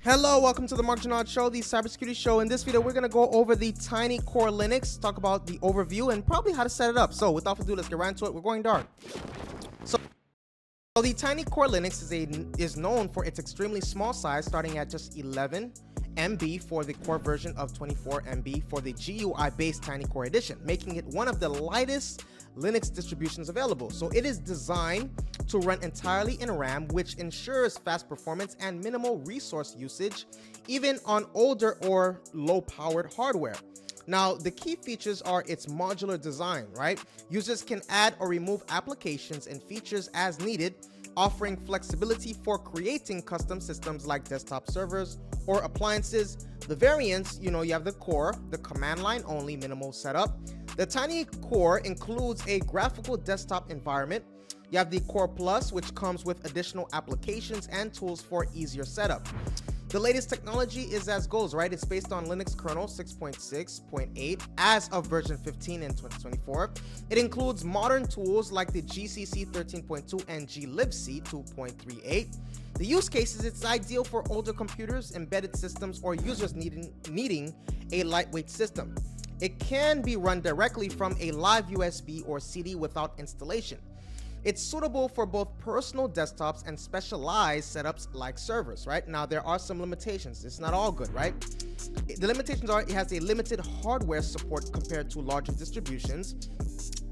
Hello, welcome to the Mark Janard Show, the cybersecurity show. In this video, we're going to go over the tinycore Linux, talk about the overview, and probably how to set it up. So without further ado, let's get right into it. We're going dark. So the tinycore Linux is known for its extremely small size, starting at just 11 MB for the core version of 24 MB for the GUI-based tinycore edition, making it one of the lightest Linux distributions available. So it is designed to run entirely in RAM, which ensures fast performance and minimal resource usage, even on older or low-powered hardware. Now, the key features are its modular design, right? Users can add or remove applications and features as needed, offering flexibility for creating custom systems like desktop servers or appliances. The variants, you have the core, the command line only minimal setup. The tinycore includes a graphical desktop environment. You have the Core Plus, which comes with additional applications and tools for easier setup. The latest technology is as goes, right? It's based on Linux kernel 6.6.8 as of version 15 in 2024. It includes modern tools like the GCC 13.2 and glibc 2.38. The use cases, it's ideal for older computers, embedded systems, or users needing a lightweight system. It can be run directly from a live USB or CD without installation. It's suitable for both personal desktops and specialized setups like servers, right? Now, there are some limitations. It's not all good, right? The limitations are it has a limited hardware support compared to larger distributions.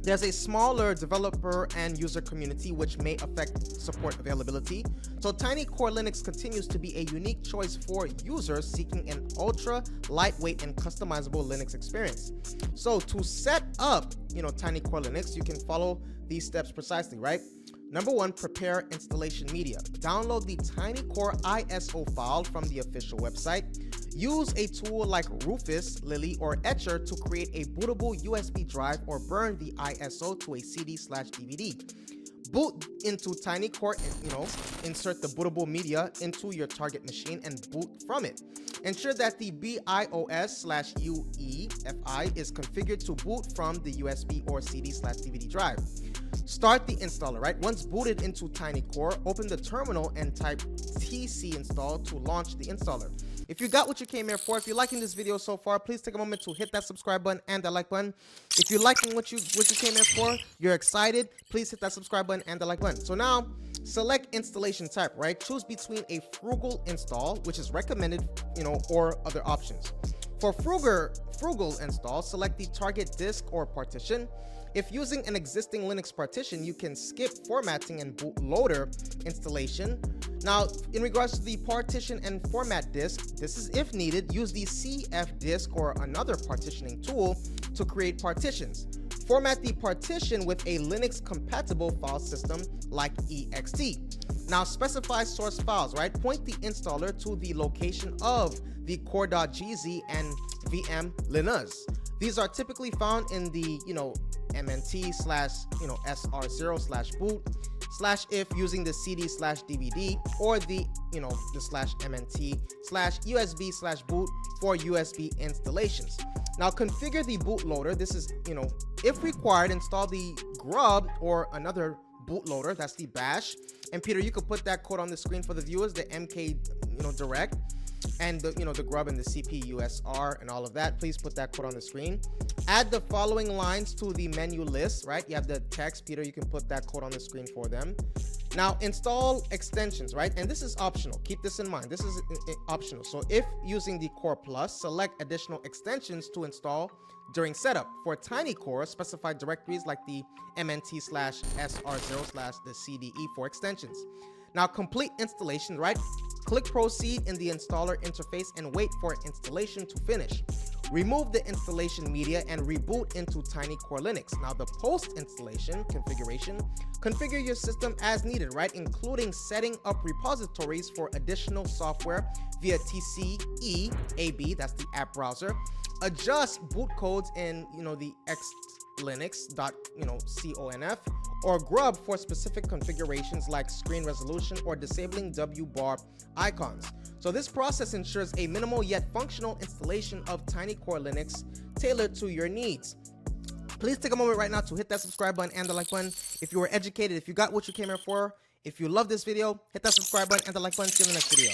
There's a smaller developer and user community, which may affect support availability. So tinycore Linux continues to be a unique choice for users seeking an ultra lightweight and customizable Linux experience. So to set up, tinycore Linux, you can follow these steps precisely, right? Number one, prepare installation media. Download the tinycore ISO file from the official website. Use a tool like Rufus, Lily, or Etcher to create a bootable USB drive or burn the ISO to a CD/DVD. Boot into tinycore and insert the bootable media into your target machine and boot from it. Ensure that the BIOS/UEFI is configured to boot from the USB or CD/DVD drive. Start the installer, right? Once booted into tinycore, open the terminal and type tc install to launch the installer. If you got what you came here for, if you're liking this video so far, please take a moment to hit that subscribe button and that like button. If you're liking what you came here for, you're excited, please hit that subscribe button and the like button. So now, select installation type, right? Choose between a frugal install, which is recommended, or other options. For frugal install, select the target disk or partition. If using an existing Linux partition, you can skip formatting and bootloader installation. Now, in regards to the partition and format disk, this is if needed. Use the CF disk or another partitioning tool to create partitions. Format the partition with a Linux compatible file system like ext. Now, specify source files, right? Point the installer to the location of the core.gz and VM linux. These are typically found in the, mnt/sr0/boot/if using the CD/DVD or the, the /mnt/USB/boot for USB installations. Now, configure the bootloader. This is, if required, install the grub or another bootloader. That's the bash. And Peter, you could put that code on the screen for the viewers, the mk, direct, and the, the grub and the cpusr and all of that. Please put that code on the screen. Add the following lines to the menu list, right? You have the text. Peter, you can put that code on the screen for them. Now, install extensions, right? And this is optional. Keep this in mind. This is optional. So if using the Core Plus, select additional extensions to install during setup. For tinycore, specify directories like the mnt/sr0/ the CDE for extensions. Now, complete installation, right? Click proceed in the installer interface and wait for installation to finish. Remove the installation media and reboot into tinycore Linux. Now, the post-installation configuration, configure your system as needed, right? Including setting up repositories for additional software via tceab, that's the app browser. Adjust boot codes in, the xlinux.conf or grub for specific configurations like screen resolution or disabling WBAR icons. So this process ensures a minimal yet functional installation of tinycore Linux tailored to your needs. Please take a moment right now to hit that subscribe button and the like button. If you were educated, if you got what you came here for, if you love this video, hit that subscribe button and the like button. See you in the next video.